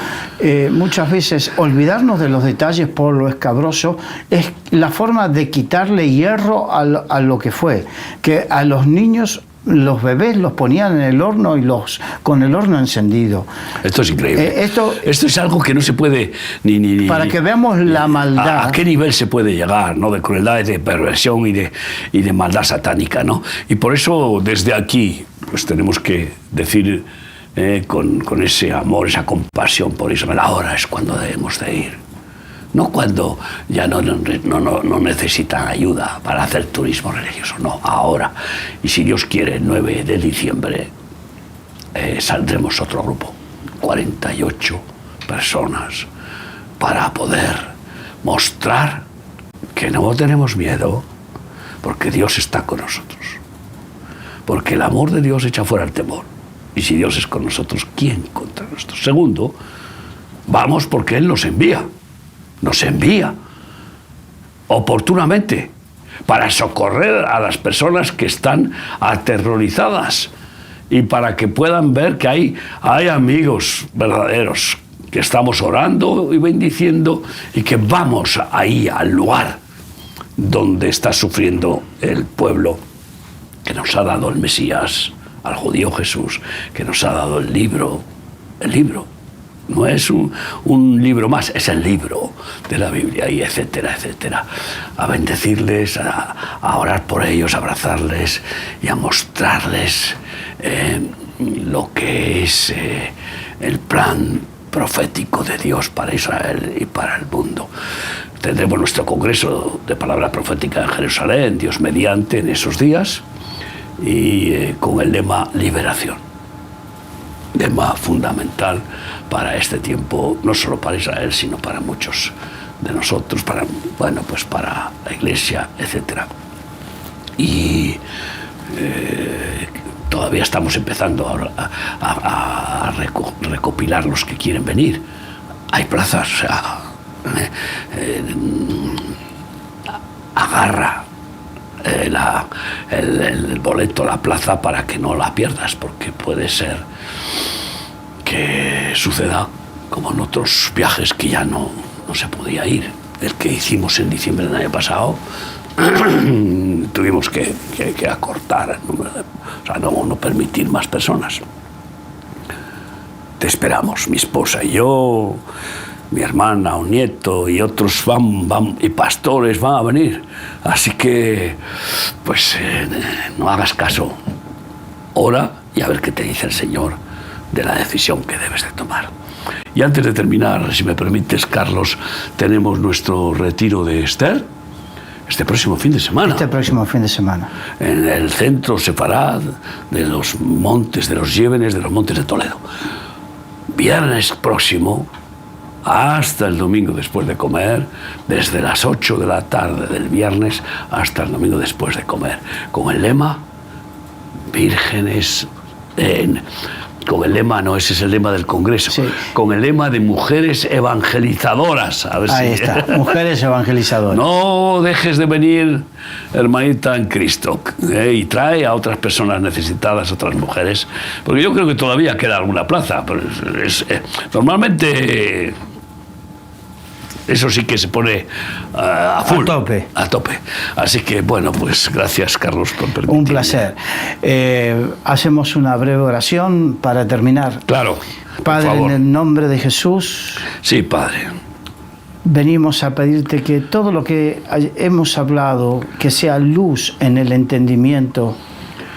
muchas veces olvidarnos de los detalles por lo escabroso es la forma de quitarle hierro a lo que fue. Que a los niños, los bebés los ponían en el horno y con el horno encendido. Esto es increíble. Esto es algo que no se puede ni para que veamos la maldad. ¿A qué nivel se puede llegar, ¿no? De crueldad, de perversión y de maldad satánica, ¿no? Y por eso desde aquí pues tenemos que decir con ese amor, esa compasión por Israel, ahora es cuando debemos de ir. No cuando ya no necesitan ayuda para hacer turismo religioso, no, ahora. Y si Dios quiere, el 9 de diciembre saldremos otro grupo, 48 personas, para poder mostrar que no tenemos miedo, porque Dios está con nosotros. Porque el amor de Dios echa fuera el temor. Y si Dios es con nosotros, ¿quién contra nosotros? Segundo, vamos porque Él nos envía. Nos envía oportunamente para socorrer a las personas que están aterrorizadas y para que puedan ver que hay amigos verdaderos que estamos orando y bendiciendo y que vamos ahí al lugar donde está sufriendo el pueblo que nos ha dado el Mesías, al judío Jesús, que nos ha dado el libro. El libro no es un libro más, es el libro de la Biblia, y etcétera, etcétera. A bendecirles, a orar por ellos, a abrazarles y a mostrarles lo que es el plan profético de Dios para Israel y para el mundo. Tendremos nuestro congreso de palabra profética en Jerusalén, Dios mediante, en esos días, y con el lema liberación. Lema fundamental para este tiempo, no solo para Israel, sino para muchos de nosotros, para la Iglesia, etc. Y todavía estamos empezando a recopilar los que quieren venir. Hay plazas, o sea, agarra el boleto, la plaza, para que no la pierdas, porque puede ser que suceda como en otros viajes que ya no se podía ir. El que hicimos en diciembre del año pasado, tuvimos que acortar el número o sea, no permitir más personas. Te esperamos, mi esposa y yo, mi hermana, un nieto y otros van y pastores van a venir. Así que, pues, no hagas caso. Ora y a ver qué te dice el Señor de la decisión que debes de tomar. Y antes de terminar, si me permites, Carlos, tenemos nuestro retiro de Esther este próximo fin de semana. Este próximo fin de semana. En el centro Sefarad de los montes, de los Llévenes, de los montes de Toledo. Viernes próximo hasta el domingo después de comer, desde las 8 de la tarde del viernes hasta el domingo después de comer, con el lema Vírgenes, con el lema, no, ese es el lema del Congreso, sí, con el lema de mujeres evangelizadoras. A ver ahí está, mujeres evangelizadoras. No dejes de venir, hermanita en Cristo, y trae a otras personas necesitadas, otras mujeres, porque yo creo que todavía queda alguna plaza, pero normalmente eso sí que se pone a full. A tope. Así que, bueno, pues gracias, Carlos, por permitirme. Un placer. Hacemos una breve oración para terminar. Claro. Padre, en el nombre de Jesús. Sí, Padre. Venimos a pedirte que todo lo que hemos hablado, que sea luz en el entendimiento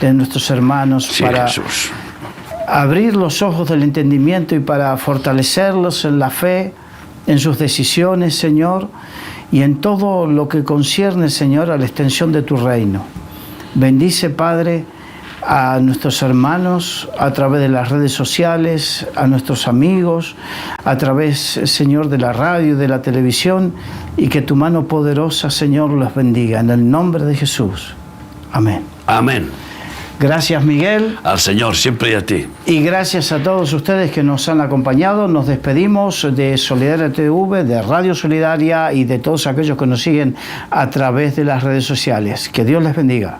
de nuestros hermanos, sí, para Jesús, abrir los ojos del entendimiento y para fortalecerlos en la fe, en sus decisiones, Señor, y en todo lo que concierne, Señor, a la extensión de tu reino. Bendice, Padre, a nuestros hermanos a través de las redes sociales, a nuestros amigos, a través, Señor, de la radio y de la televisión, y que tu mano poderosa, Señor, los bendiga. En el nombre de Jesús. Amén. Amén. Gracias, Miguel. Al Señor, siempre y a ti. Y gracias a todos ustedes que nos han acompañado. Nos despedimos de Solidaria TV, de Radio Solidaria y de todos aquellos que nos siguen a través de las redes sociales. Que Dios les bendiga.